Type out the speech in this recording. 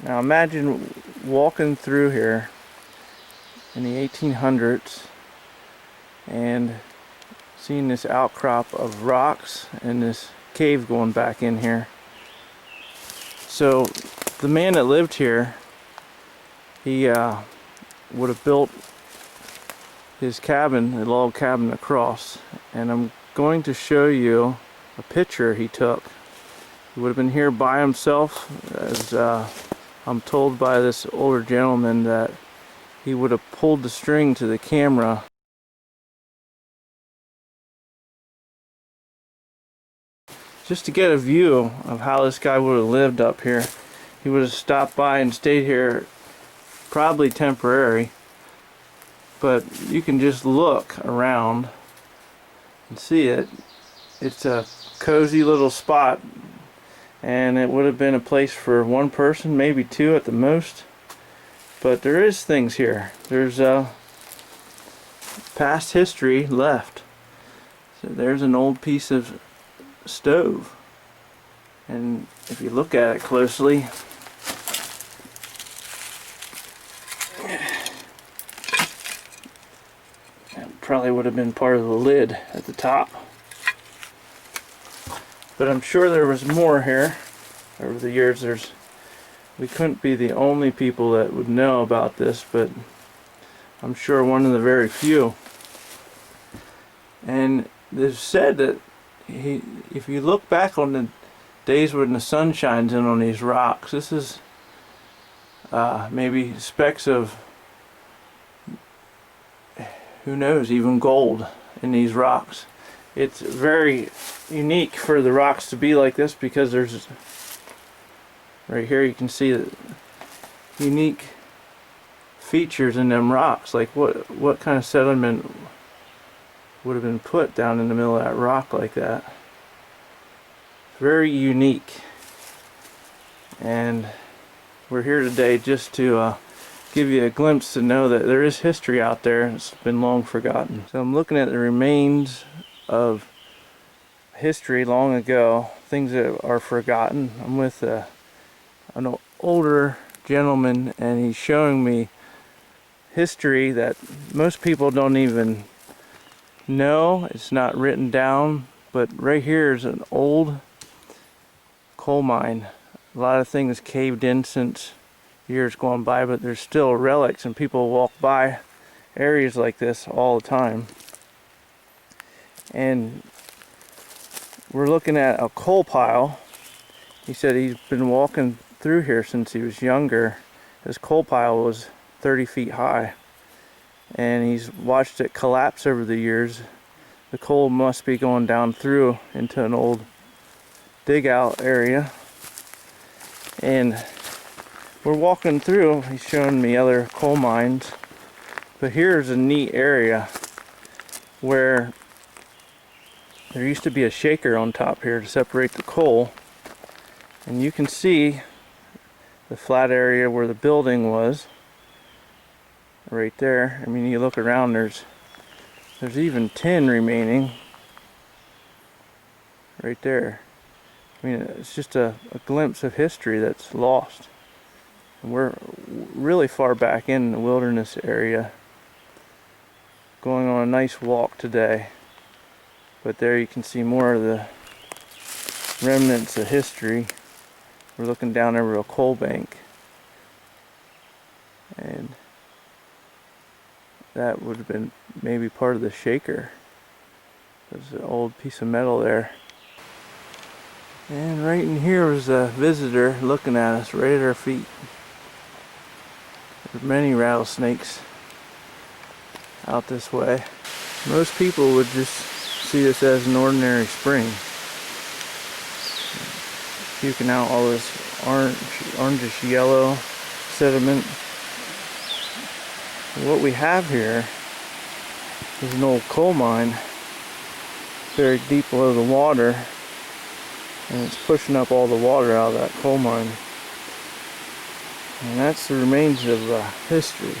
Now imagine walking through here in the 1800s and seeing this outcrop of rocks and this cave going back in here. So the man that lived here, he would have built his cabin, a log cabin across, and I'm going to show you a picture he took. He would have been here by himself, as I'm told by this older gentleman that he would have pulled the string to the camera just to get a view of how this guy would have lived up here. He would have stopped by and stayed here, probably temporary, but you can just look around and see it. It's a cozy little spot, and it would have been a place for one person, maybe two at the most. But there is things here. There's past history left. So there's an old piece of stove, and if you look at it closely, it probably would have been part of the lid at the top. But I'm sure there was more here over the years. We couldn't be the only people that would know about this, but I'm sure one of the very few. And they've said that if you look back on the days when the sun shines in on these rocks, this is maybe specks of, who knows, even gold in these rocks. It's very unique for the rocks to be like this, because there's, right here you can see the unique features in them rocks, like what kind of sediment would have been put down in the middle of that rock like that. Very unique. And we're here today just to give you a glimpse to know that there is history out there. It's been long forgotten. So I'm looking at the remains of history long ago, things that are forgotten. I'm with an older gentleman, and he's showing me history that most people don't even know. It's not written down, but right here is an old coal mine. A lot of things caved in since years gone by, but there's still relics, and people walk by areas like this all the time. And we're looking at a coal pile. He said he's been walking through here since he was younger. This coal pile was 30 feet high, and he's watched it collapse over the years. The coal must be going down through into an old dig out area. And we're walking through, he's showing me other coal mines, but here's a neat area where there used to be a shaker on top here to separate the coal, and you can see the flat area where the building was right there. I mean, you look around, there's even tin remaining right there. I mean, it's just a glimpse of history that's lost. And we're really far back in the wilderness area, going on a nice walk today. But there you can see more of the remnants of history. We're looking down over a coal bank, and that would have been maybe part of the shaker. There's an old piece of metal there. And right in here was a visitor looking at us right at our feet. There's many rattlesnakes out this way. Most people would just see this as an ordinary spring, puking out all this orangish yellow sediment. What we have here is an old coal mine buried deep below the water, and it's pushing up all the water out of that coal mine. And that's the remains of history.